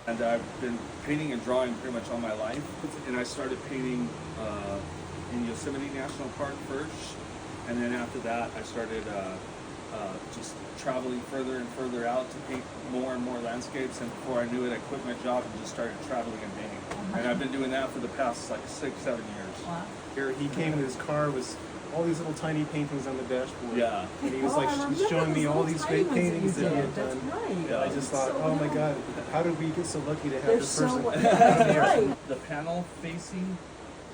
And I've been painting and drawing pretty much all my life. And I started painting in Yosemite National Park first. And then after that, I started just traveling further and further out to paint more and more landscapes. And before I knew it, I quit my job and just started traveling and painting. And I've been doing that for the past like 6-7 years. Wow. Here he came in his car with all these little tiny paintings on the dashboard. Yeah. And he was like showing me all these great paintings that he had done. That's right. Yeah. I just thought, oh my God, how did we get so lucky to have There's this person? that's right. The panel facing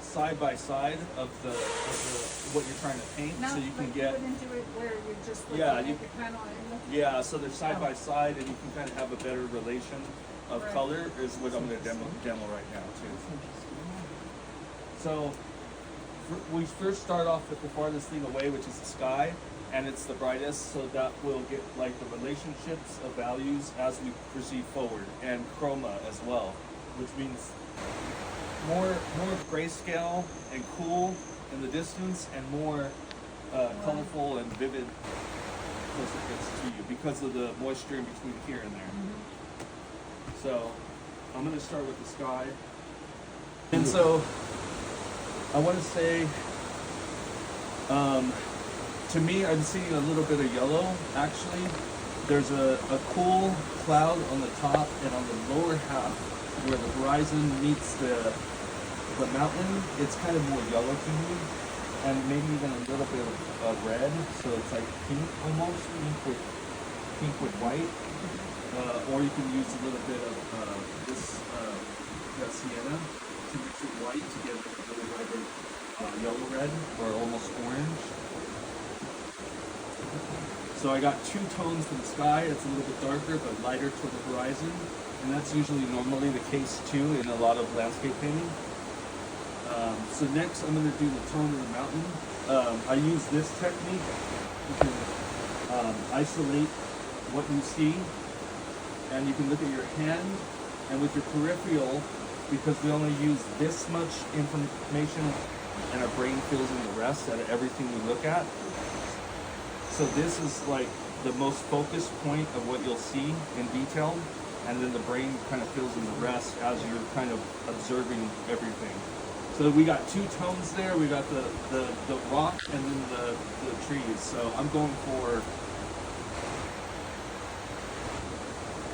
side by side of the what you're trying to paint, Not so you can like get. you wouldn't do it where you're just looking Yeah, at you the panel and looking. Yeah, so they're side by side, and you can kind of have a better relation of Right. color. Is what I'm going to demo right now too. So we first start off with the farthest thing away, which is the sky, and it's the brightest, so that will get like the relationships of values as we proceed forward, and chroma as well, which means more grayscale and cool in the distance, and more colorful and vivid closer it gets to you because of the moisture in between here and there. So I'm going to start with the sky, and so I want to say, to me, I'm seeing a little bit of yellow, actually. There's a cool cloud on the top, and on the lower half, where the horizon meets the mountain, it's kind of more yellow to me, and maybe even a little bit of red, so it's like pink almost, pink with white. Or you can use a little bit of this sienna to mix with white to get a really vibrant yellow red or almost orange. So I got two tones for the sky. It's a little bit darker but lighter toward the horizon, and that's usually normally the case too in a lot of landscape painting. So next I'm going to do the tone of the mountain. I use this technique. You can isolate what you see, and you can look at your hand, and with your peripheral, because we only use this much information and our brain fills in the rest out of everything we look at. So this is like the most focused point of what you'll see in detail, and then the brain kind of fills in the rest as you're kind of observing everything. So we got two tones there. We got the rock and then the trees. So I'm going for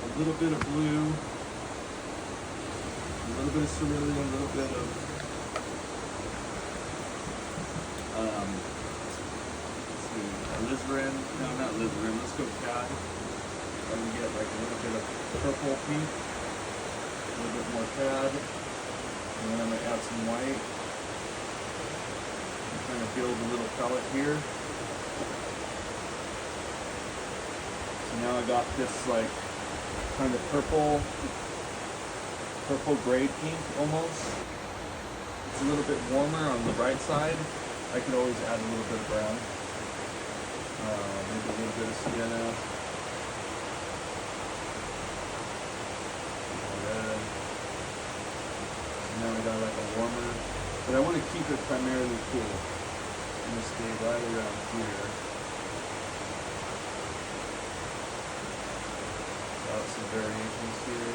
a little bit of blue, a little bit of cerulean, a little bit of alizarin. No, not alizarin. Let's go cad. I'm gonna get like a little bit of purple pink, a little bit more cad, and then I'm gonna add some white. I'm trying to build a little palette here. So now I got this like kind of purple gray pink almost. It's a little bit warmer on the bright side. I could always add a little bit of brown. Maybe a little bit of sienna. Red. So now we got like a warmer, but I want to keep it primarily cool. I'm going to stay right around here. Got some variations here.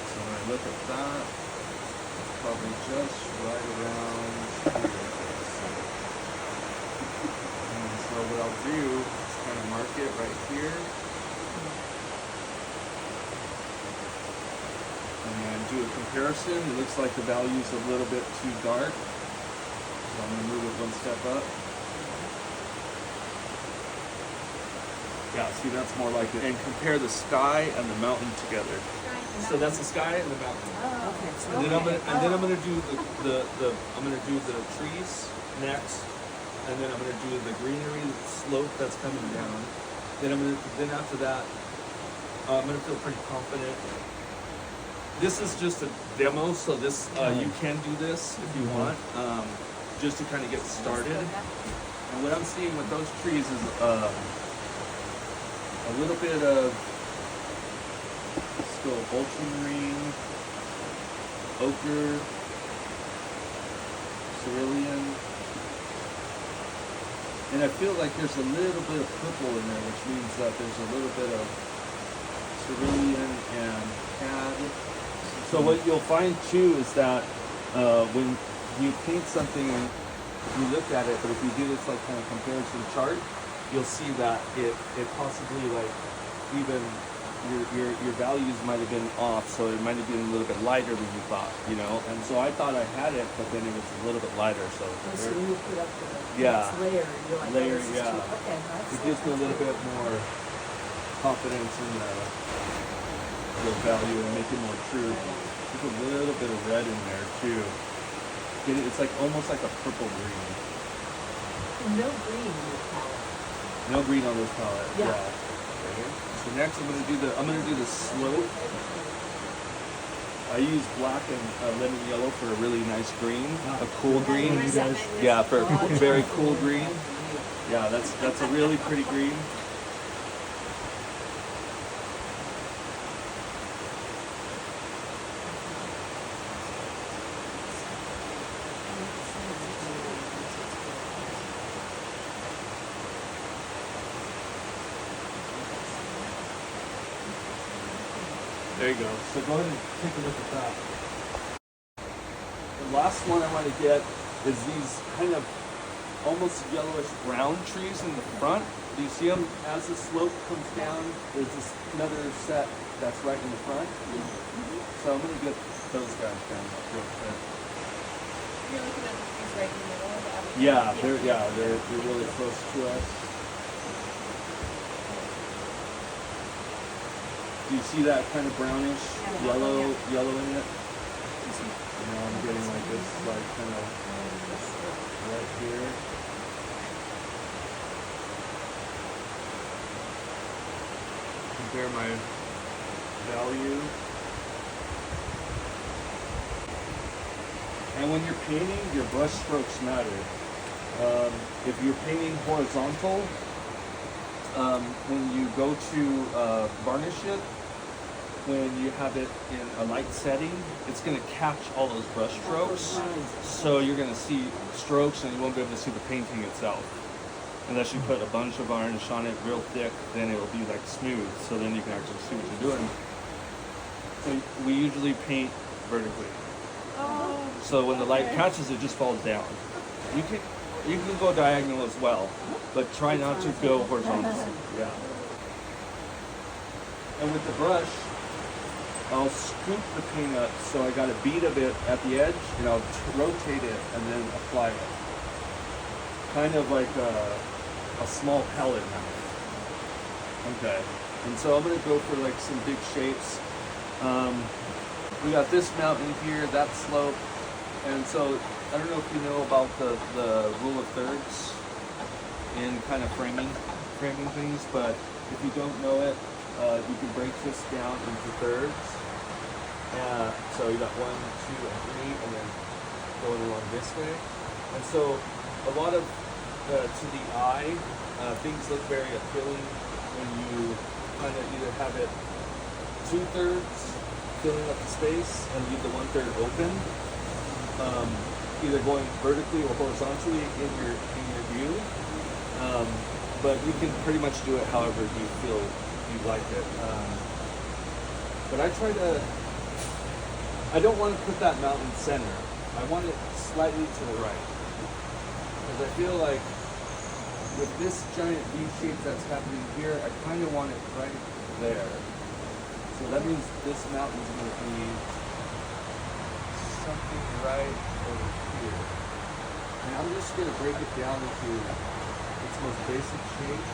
So when I look at that, it's probably just right around here. And so what I'll do is kind of mark it right here. And do a comparison. It looks like the value's a little bit too dark. So I'm going to move it one step up. Yeah, see, that's more like it. And compare the sky and the mountain together. So that's the sky and the mountain. Oh, Okay. And then I'm gonna do the trees next, and then I'm gonna do the greenery slope that's coming down. Then after that, I'm gonna feel pretty confident. This is just a demo, so this you can do this if you want, just to kind of get started. And what I'm seeing with those trees is a little bit of still ultramarine, ochre, cerulean, And I feel like there's a little bit of purple in there, which means that there's a little bit of cerulean and cad. So what you'll find too is that when you paint something, you look at it, but if you do this like kind of comparison chart, you'll see that it possibly like even your values might have been off, so it might have been a little bit lighter than you thought, you know. And so I thought I had it, but then it was a little bit lighter. So So when you put up the Yeah. next layer, you're like, Layer, oh, this is yeah. too, okay, that's it gives me a little bit more confidence in the value and make it more true. There's a little bit of red in there too. It's like almost like a purple green. No green in the palette. No green on this palette. Yeah. Okay. So next I'm gonna do the slope. I use black and lemon yellow for a really nice green, a cool green. You guys- Yeah, for a very cool green. Yeah, that's a really pretty green. There you go. So go ahead and take a look at that. The last one I want to get is these kind of almost yellowish brown trees in the front. Do you see them as the slope comes down? There's this another set that's right in the front. So I'm going to get those guys down real quick. You're looking at the trees right in the middle of the avenue? They're really close to us. Do you see that kind of brownish yellow in it? You know, I'm getting like this, like kind of right here. Compare my value. And when you're painting, your brush strokes matter. If you're painting horizontal, when you go to varnish it, when you have it in a light setting, it's going to catch all those brush strokes. So you're going to see strokes and you won't be able to see the painting itself. Unless you put a bunch of varnish on it real thick, then it will be like smooth. So then you can actually see what you're doing. So we usually paint vertically. So when the light catches, it just falls down. You can go diagonal as well, but try not to go horizontal. Yeah. And with the brush, I'll scoop the paint up so I got a bead of it at the edge, and I'll rotate it and then apply it. Kind of like a small pellet now. Okay. And so I'm gonna go for like some big shapes. We got this mountain here, that slope, and so I don't know if you know about the rule of thirds in kind of framing things, but if you don't know it, you can break this down into thirds. So you got 1, 2, and 3, and then going along this way. And so a lot of to the eye, things look very appealing when you kind of either have it 2/3 filling up the space and leave the 1/3 open, either going vertically or horizontally in your view. But you can pretty much do it however you feel you like it. But I don't want to put that mountain center. I want it slightly to the right. Because I feel like with this giant V shape that's happening here, I kind of want it right there. So that means this mountain's going to be something right over here. And I'm just going to break it down into its most basic shape.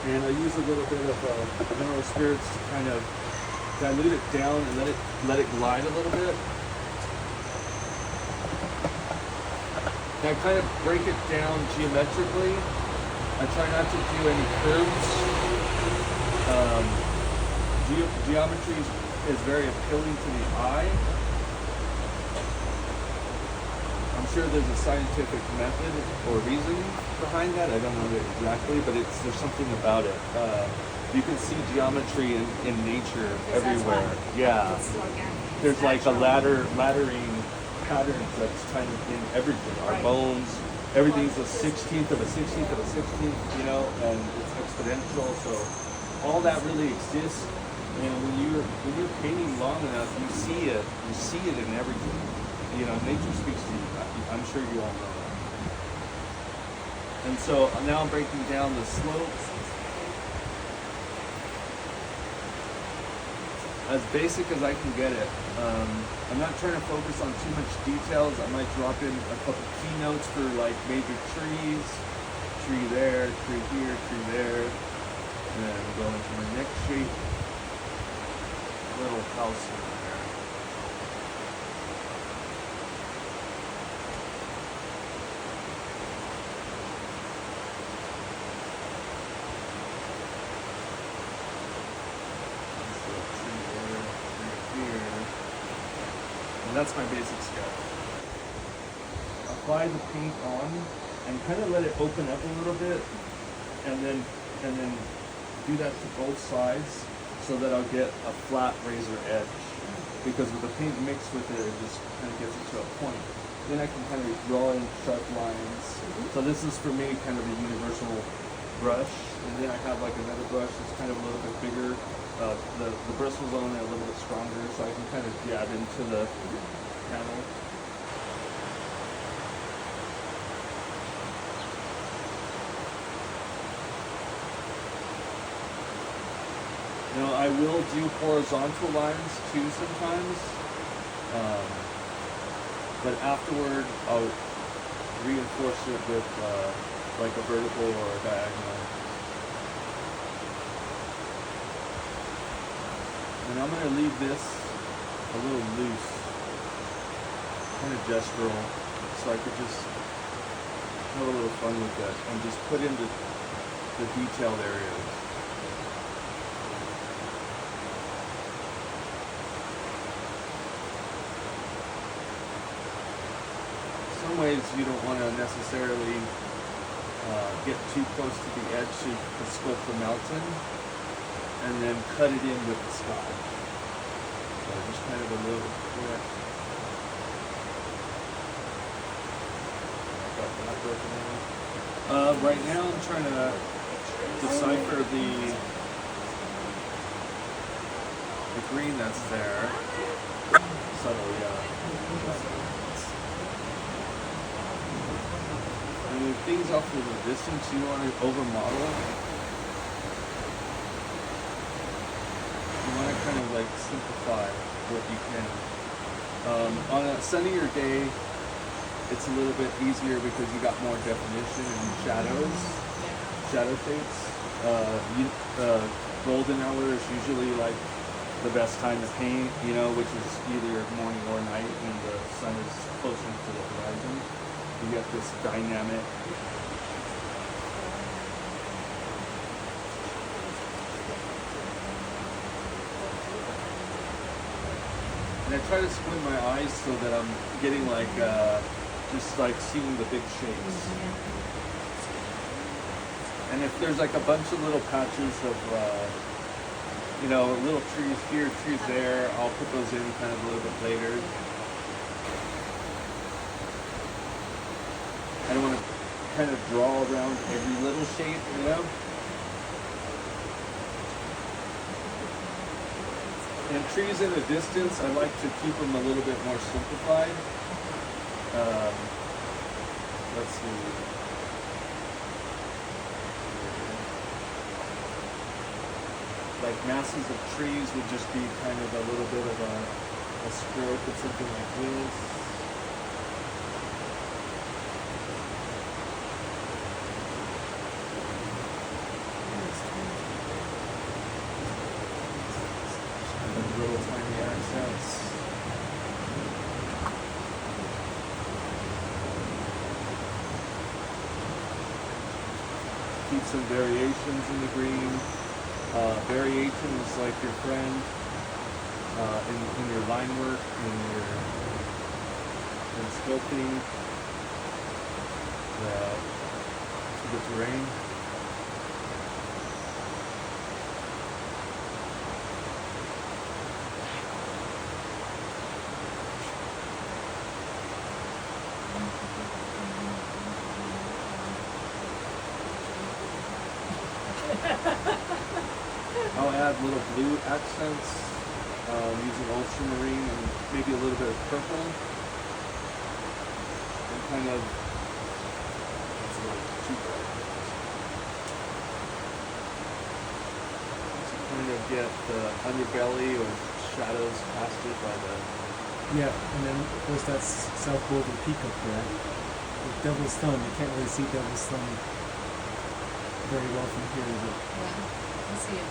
And I use a little bit of mineral spirits to kind of dilute it down and let it glide a little bit. And I kind of break it down geometrically. I try not to do any curves. Geometry is very appealing to the eye. I'm sure there's a scientific method or reasoning behind that. I don't know it exactly, but there's something about it. You can see geometry in nature everywhere. Yeah. It's organic. there's like a laddering patterns that's kind of in everything. Our Right. bones, everything's a 16th of a 16th of a 16th, you know, and it's exponential. So all that really exists. And when you're painting long enough, you see it. You see it in everything. You know, nature speaks to you. I'm sure you all know that. And so now I'm breaking down the slopes. As basic as I can get it. I'm not trying to focus on too much details. I might drop in a couple keynotes for like major trees. Tree there, tree here, tree there. And then go into my next shape. Little house over there. And that's my basic sketch. Apply the paint on and kind of let it open up a little bit, and then do that to both sides so that I'll get a flat razor edge. Because with the paint mixed with it, it just kind of gets it to a point. Then I can kind of draw in sharp lines. So this is for me kind of a universal brush, and then I have like another brush that's kind of a little bit bigger. The bristles on it a little bit stronger, so I can kind of jab into the panel. You know, I will do horizontal lines too sometimes, but afterward I'll reinforce it with like a vertical or a diagonal. And I'm going to leave this a little loose, kind of gestural, so I could just have a little fun with it and just put in the detailed areas. Some ways you don't want to necessarily get too close to the edge so you can sculpt the mountain, and then cut it in with the sky. So just kind of a little quick. I got that broken in. Right now I'm trying to decipher the green that's there. Subtle, yeah. And with things off to the distance, you want to overmodel. You want to kind of like simplify what you can. On a sunnier day, it's a little bit easier because you got more definition and shadows, shadow shapes. Golden hour is usually like the best time to paint, you know, which is either morning or night when the sun is closer to the horizon. You get this dynamic. And I try to squint my eyes so that I'm getting like, just like seeing the big shapes. And if there's like a bunch of little patches of, you know, little trees here, trees there, I'll put those in kind of a little bit later. I don't want to kind of draw around every little shape, you know? And trees in the distance, I like to keep them a little bit more simplified. Let's see. Like masses of trees would just be kind of a little bit of a stroke of something like this. Little tiny accents. Keep some variations in the green. Variation is like your friend in your line work, in sculpting the terrain. I'll add little blue accents using ultramarine and maybe a little bit of purple. And kind of, that's a little too bright. To kind of get the underbelly or shadows casted by the. Yeah, and then of course that's South Boulder Peak up there. With Devil's Thumb, you can't really see Devil's Thumb very well from here, but Yeah, I see it.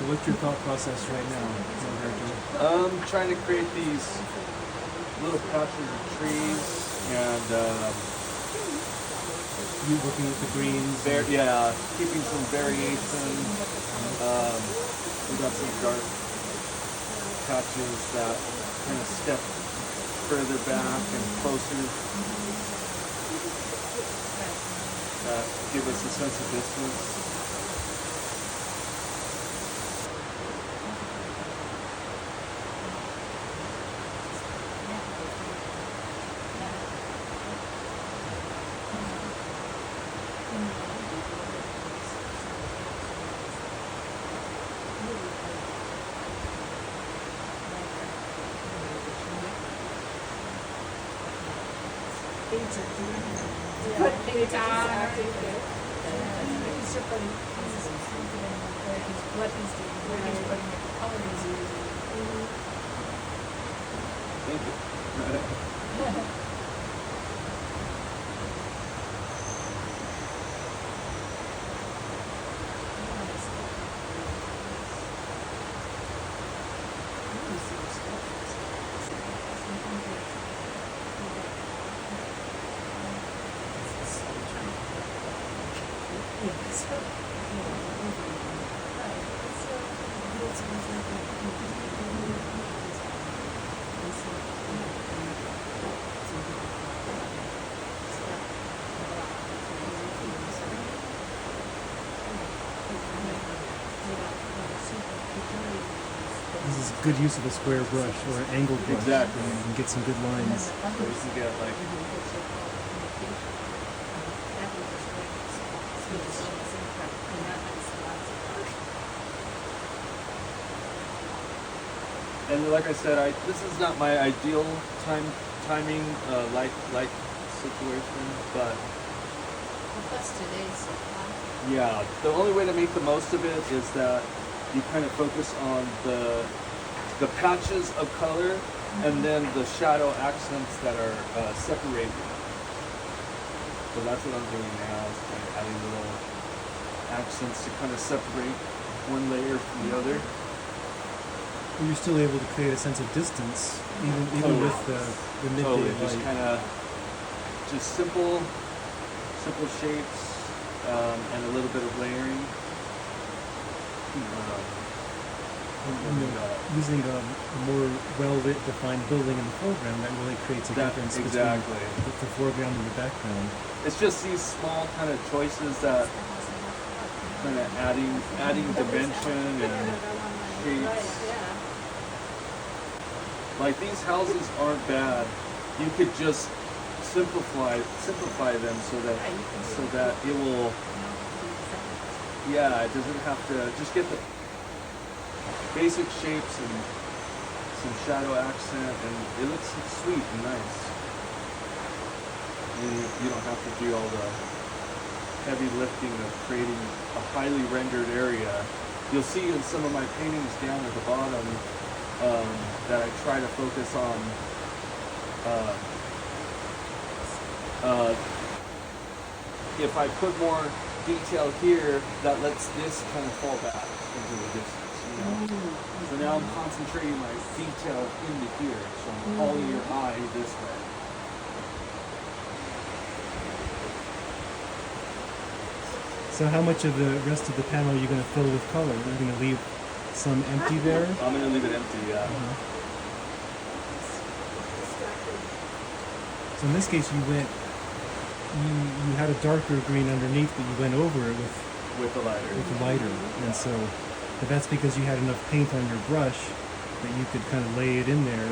so what's your thought process right now, Norberto? Trying to create these little patches of trees and You working with the greens? yeah, keeping some variation. We got some dark patches that kind of step further back and closer. That give us a sense of distance. What he's doing, where he's putting it, the color he's using. Thank you. This is good use of a square brush or an angled brush. Exactly. You can get some good lines. So we can get like and like I said, this is not my ideal timing light situation, but Plus today's so hot. yeah, the only way to make the most of it is that you kind of focus on the patches of color and then the shadow accents that are separated. So that's what I'm doing now, is kind of adding little accents to kind of separate one layer from the other. But you're still able to create a sense of distance, even Totally. with the midday Totally, light. just kind of just simple shapes and a little bit of layering. Using a more well-lit, defined building in the foreground, that really creates a difference exactly. between the foreground and the background. It's just these small kind of choices that kind of adding dimension and shapes. Like these houses aren't bad. You could just simplify them so that it will. Yeah, it doesn't have to just get the basic shapes and some shadow accent, and it looks sweet and nice. And you don't have to do all the heavy lifting of creating a highly rendered area. You'll see in some of my paintings down at the bottom that I try to focus on if I put more detail here, that lets this kind of fall back into the distance, you know? So now I'm concentrating my detail into here, so I'm calling your eye this way. So how much of the rest of the panel are you going to fill with color? Are you going to leave some empty there? I'm going to leave it empty, yeah. So in this case, you went you had a darker green underneath, but you went over it with the lighter. with the lighter, and so, but that's because you had enough paint on your brush that you could kind of lay it in there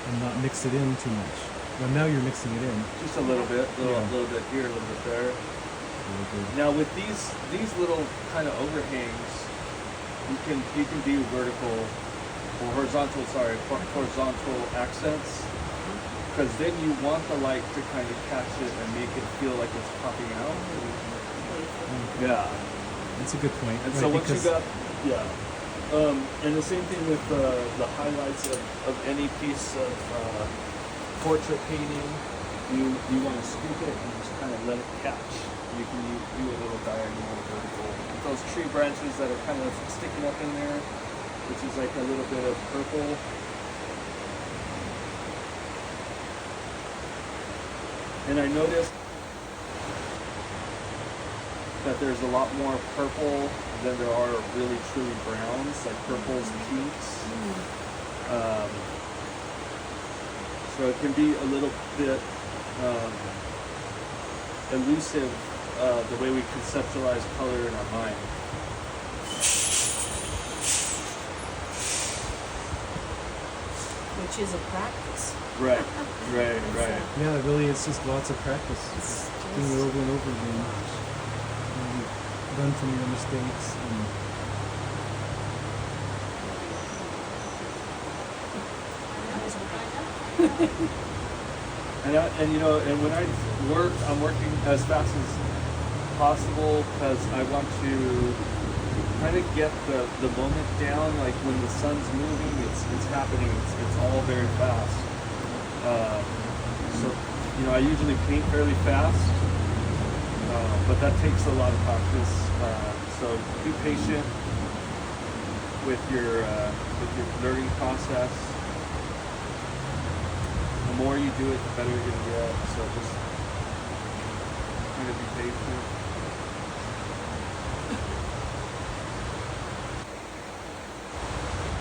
and not mix it in too much. Well, now you're mixing it in. Just a little bit, Yeah. a little bit here, a little bit there. Really good. Now with these little kind of overhangs, you can do vertical or horizontal. Sorry, horizontal accents, because then you want the light to kind of catch it and make it feel like it's popping out. Yeah. That's a good point. And right, so once you because- got, and the same thing with the highlights of any piece of portrait painting, you want to scoop it and just kind of let it catch. You can do a little diagonal vertical. Those tree branches that are kind of sticking up in there, which is like a little bit of purple. And I noticed that there's a lot more purple than there are really truly browns, like purples, pinks. So it can be a little bit elusive the way we conceptualize color in our mind. Which is a practice. Right. Yeah, it really is just lots of practice. It's Doing it just- over and over again. And you learn from your mistakes. And And when I work, I'm working as fast as possible because I want to kind of get the moment down. Like when the sun's moving, it's happening. It's all very fast. So I usually paint fairly fast, but that takes a lot of practice. So be patient with your learning process. The more you do it, the better you're gonna get. So just kind of be patient.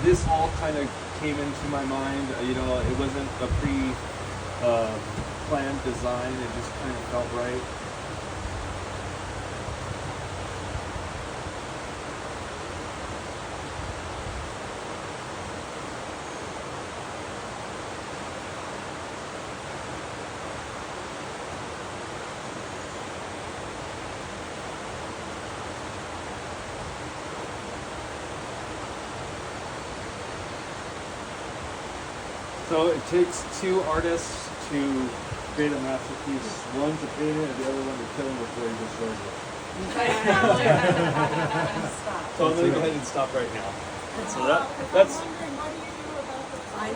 This all kind of came into my mind. It wasn't a planned design. It just kind of felt right. So it takes two artists to create a masterpiece. One to paint it and the other one to kill him before he destroys it. So I'm going to go ahead and stop right now. So that's I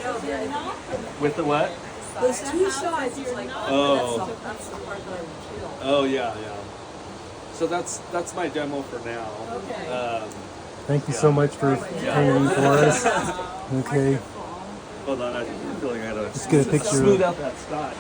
know, with the what? there's two sides, it's like, Oh. that's the part that I would kill. Oh yeah. So that's my demo for now. Okay. thank you so much for painting for us. Okay. Hold on, I feel like I gotta Let's get a picture. smooth out that sky.